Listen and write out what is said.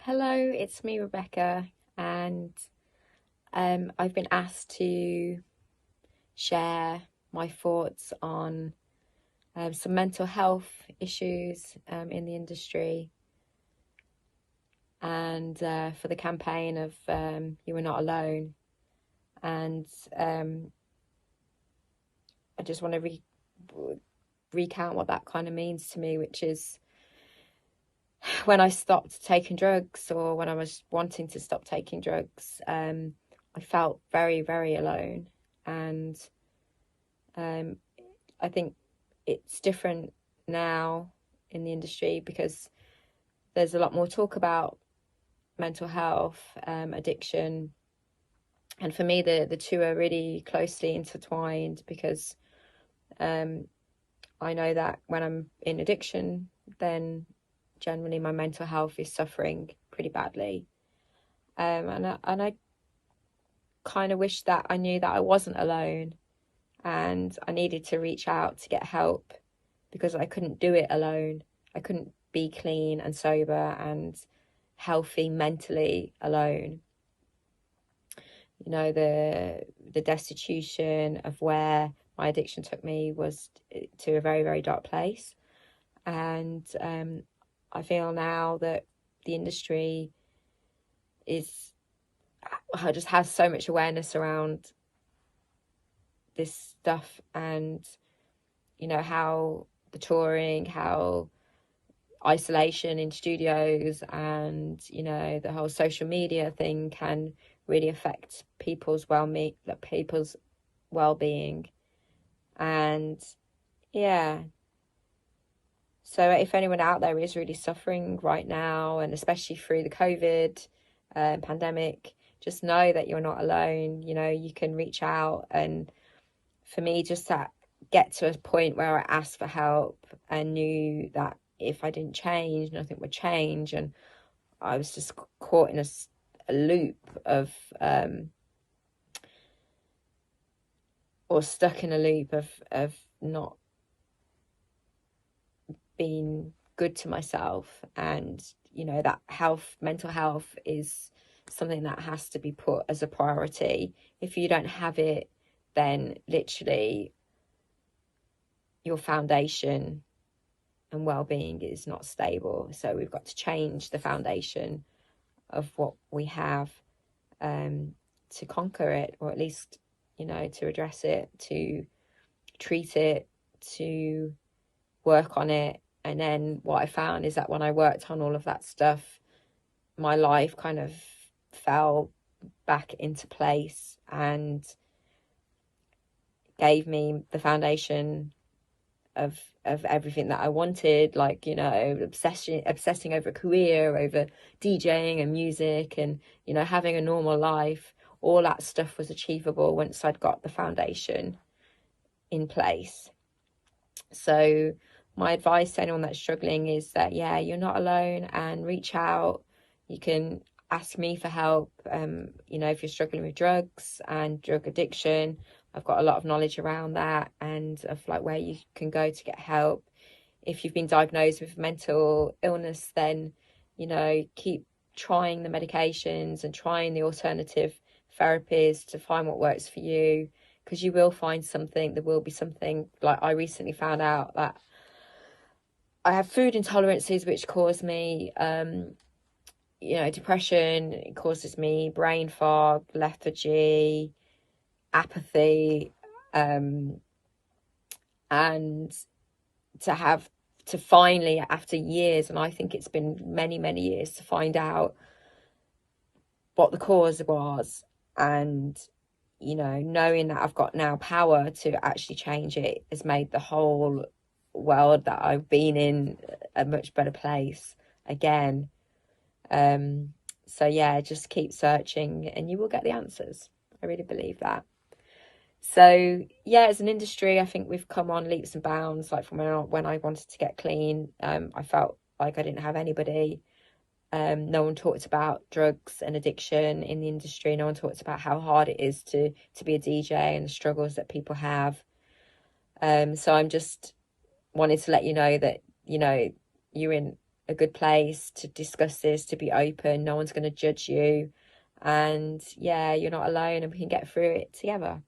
Hello, it's me, Rebecca, and I've been asked to share my thoughts on some mental health issues in the industry, and for the campaign of You Are Not Alone. And I just want to recount what that kind of means to me, which is when I stopped taking drugs, or when I was wanting to stop taking drugs, I felt very, very alone. And I think it's different now in the industry because there's a lot more talk about mental health, addiction. And for me, the two are really closely intertwined because I know that when I'm in addiction, then generally my mental health is suffering pretty badly. And I kind of wish that I knew that I wasn't alone, and I needed to reach out to get help because I couldn't do it alone. I couldn't be clean and sober and healthy mentally alone. You know, the destitution of where my addiction took me was to a very, very dark place. And I feel now that the industry just has so much awareness around this stuff, and you know how the touring, how isolation in studios, and you know the whole social media thing can really affect people's well-being. And yeah, so if anyone out there is really suffering right now, and especially through the COVID pandemic, just know that you're not alone. You know, you can reach out. And for me, just to get to a point where I asked for help and knew that if I didn't change, nothing would change. And I was just caught in a loop of, or stuck in a loop of not being good to myself. And, you know, that mental health is something that has to be put as a priority. If you don't have it, then literally your foundation and well-being is not stable. So we've got to change the foundation of what we have to conquer it, or at least, you know, to address it, to treat it, to work on it. And then what I found is that when I worked on all of that stuff, my life kind of fell back into place and gave me the foundation of everything that I wanted, like, you know, obsessing over a career, over DJing and music, and, you know, having a normal life. All that stuff was achievable once I'd got the foundation in place. So my advice to anyone that's struggling is that, yeah, you're not alone, and reach out. You can ask me for help. You know, if you're struggling with drugs and drug addiction, I've got a lot of knowledge around that, and of like where you can go to get help. If you've been diagnosed with mental illness, then, you know, keep trying the medications and trying the alternative therapies to find what works for you, because you will find something. There will be something. Like, I recently found out that I have food intolerances which cause me you know, depression. It causes me brain fog, lethargy, apathy, and to finally, after years, and I think it's been many, many years, to find out what the cause was. And, you know, knowing that I've got now power to actually change it has made the whole world that I've been in a much better place again. So yeah, just keep searching and you will get the answers. I really believe that. So yeah, as an industry, I think we've come on leaps and bounds. Like from when I wanted to get clean, I felt like I didn't have anybody. No one talked about drugs and addiction in the industry. No one talked about how hard it is to be a DJ and the struggles that people have. So I'm just wanted to let you know that, you know, you're in a good place to discuss this, to be open. No one's going to judge you. And yeah, you're not alone, and we can get through it together.